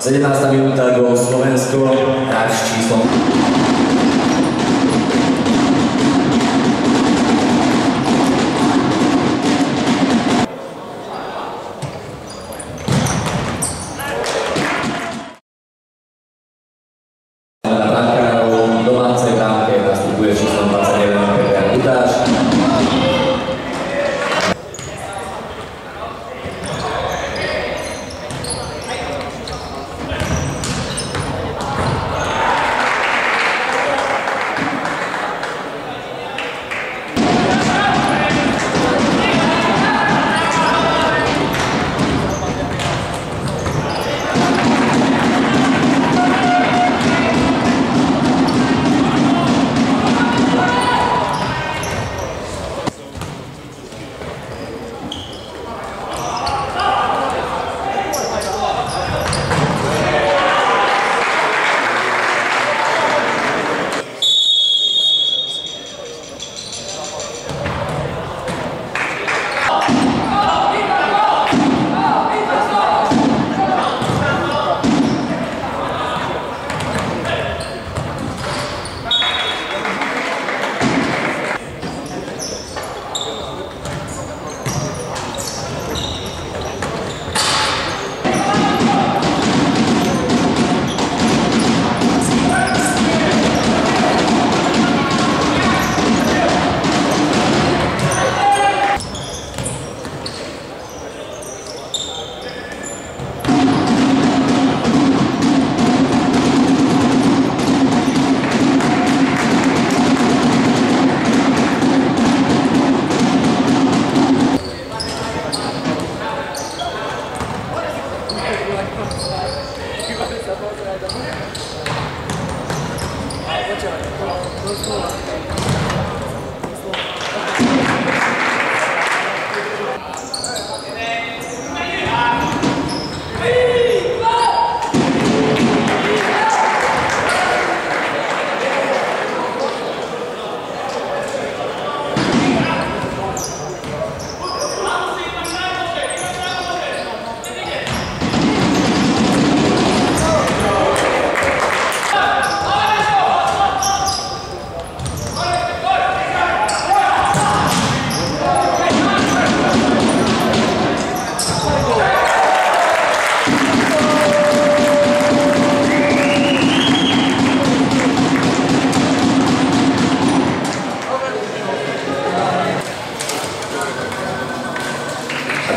17. minúta, gól Slovensko, hráč číslo. Domácej bránke nastupuje číslo 21 Peter Lutáš.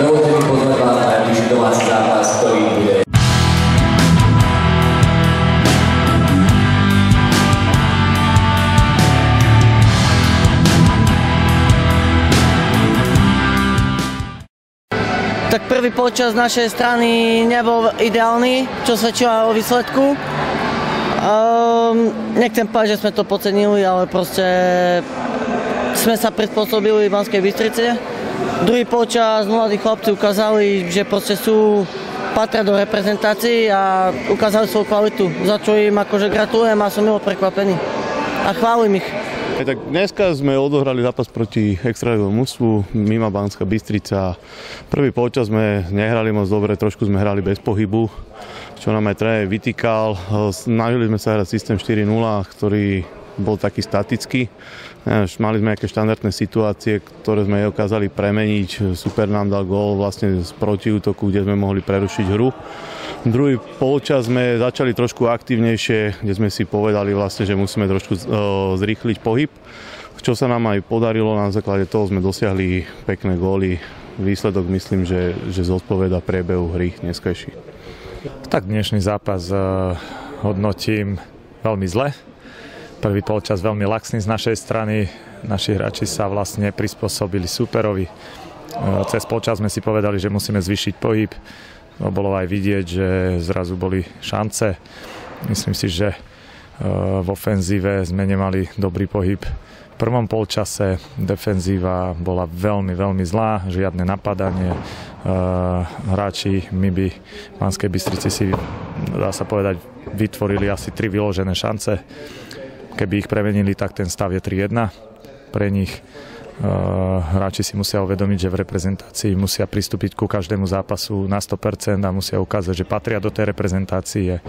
Dovolte mi pozvať vás na najbližší domáci zápas, ktorý bude. Tak prvý počas našej strany nebol ideálny, čo svedčilo o výsledku. Nechcem povedať, že sme to podcenili, ale proste sme sa prispôsobili v Banskej Bystrici. Druhý počas mladí chlapci ukázali, že proste patria do reprezentácií a ukázali svoju kvalitu, za čo im akože gratulujem a som milo prekvapený a chválim ich. Tak dneska sme odohrali zápas proti extraligovému mužstvu Mima Banská Bystrica. Prvý počas sme nehrali moc dobre, trošku sme hrali bez pohybu, čo nám aj tréner vytýkal. Snažili sme sa hrať systém 4-0, ktorý bol taký statický. Mali sme nejaké štandardné situácie, ktoré sme dokázali premeniť. Super nám dal gól vlastne z protiútoku, kde sme mohli prerušiť hru. Druhý polčas sme začali trošku aktívnejšie, kde sme si povedali vlastne, že musíme trošku zrýchliť pohyb. Čo sa nám aj podarilo, na základe toho sme dosiahli pekné góly. Výsledok myslím, že zodpovedá priebehu hry dneskajší. Tak dnešný zápas hodnotím veľmi zle. Prvý polčas veľmi laxný z našej strany. Naši hráči sa vlastne prispôsobili súperovi. Cez polčas sme si povedali, že musíme zvýšiť pohyb. Bolo aj vidieť, že zrazu boli šance. Myslím si, že v ofenzíve sme nemali dobrý pohyb. V prvom polčase defenzíva bola veľmi, veľmi zlá. Žiadne napadanie. Hráči MIBY v Banskej Bystrici si, dá sa povedať, vytvorili asi 3 vyložené šance. Keby ich premenili, tak ten stav je 3-1 pre nich. Hráči si musia uvedomiť, že v reprezentácii musia pristúpiť ku každému zápasu na 100% a musia ukázať, že patria do tej reprezentácie.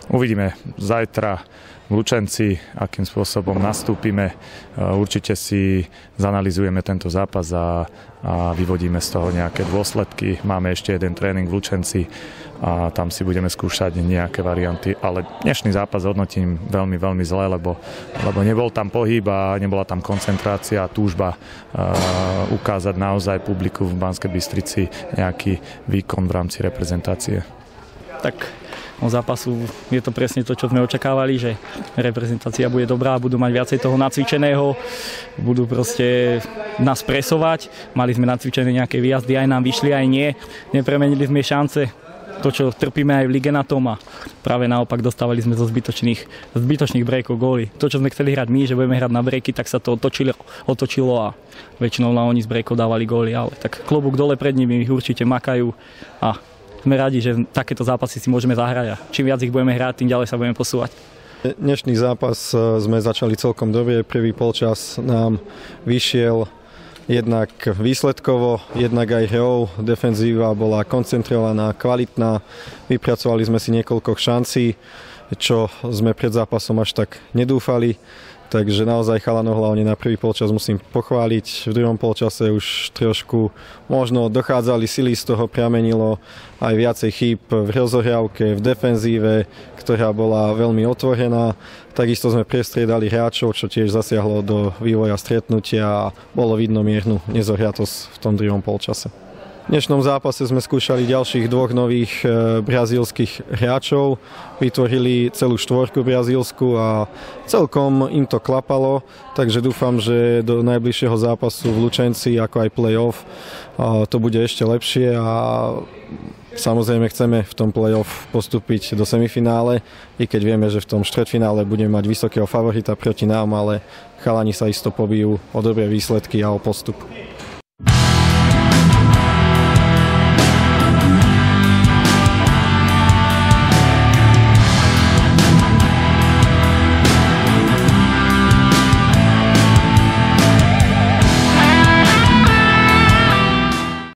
Uvidíme zajtra v Lučenci, akým spôsobom nastúpime. Určite si zanalizujeme tento zápas a vyvodíme z toho nejaké dôsledky. Máme ešte jeden tréning v Lučenci a tam si budeme skúšať nejaké varianty, ale dnešný zápas hodnotím veľmi, veľmi zle, lebo nebol tam pohyb a nebola tam koncentrácia a túžba ukázať naozaj publiku v Banskej Bystrici nejaký výkon v rámci reprezentácie. Tak o zápasu je to presne to, čo sme očakávali, že reprezentácia bude dobrá, budú mať viacej toho nacvičeného, budú proste nás presovať. Mali sme nacvičené nejaké výjazdy, aj nám vyšli, aj nie. Nepremenili sme šance. To, čo trpíme aj v lige na tom a práve naopak dostávali sme zo zbytočných breakov góly. To, čo sme chceli hrať my, že budeme hrať na breaky, tak sa to otočilo a väčšinou na oni z breakov dávali góly, ale tak klobúk dole pred nimi, určite makajú a sme radi, že takéto zápasy si môžeme zahrať a čím viac ich budeme hrať, tým ďalej sa budeme posúvať. Dnešný zápas sme začali celkom dobre, prvý polčas nám vyšiel jednak výsledkovo, jednak aj hrou. Defenzíva bola koncentrovaná, kvalitná. Vypracovali sme si niekoľko šancí, čo sme pred zápasom až tak nedúfali. Takže naozaj chalanov hlavne na prvý polčas musím pochváliť. V druhom polčase už trošku možno dochádzali sily, z toho pramenilo aj viacej chýb v rozohrávke, v defenzíve, ktorá bola veľmi otvorená. Takisto sme prestriedali hráčov, čo tiež zasiahlo do vývoja stretnutia a bolo vidno miernu nezohriatosť v tom druhom polčase. V dnešnom zápase sme skúšali ďalších dvoch nových brazílskych hráčov. Vytvorili celú štvorku brazílsku a celkom im to klapalo, takže dúfam, že do najbližšieho zápasu v Lučenci, ako aj play-off, to bude ešte lepšie a samozrejme chceme v tom play-off postúpiť do semifinále, i keď vieme, že v tom štvrťfinále budeme mať vysokého favorita proti nám, ale chalani sa isto pobijú o dobré výsledky a o postup.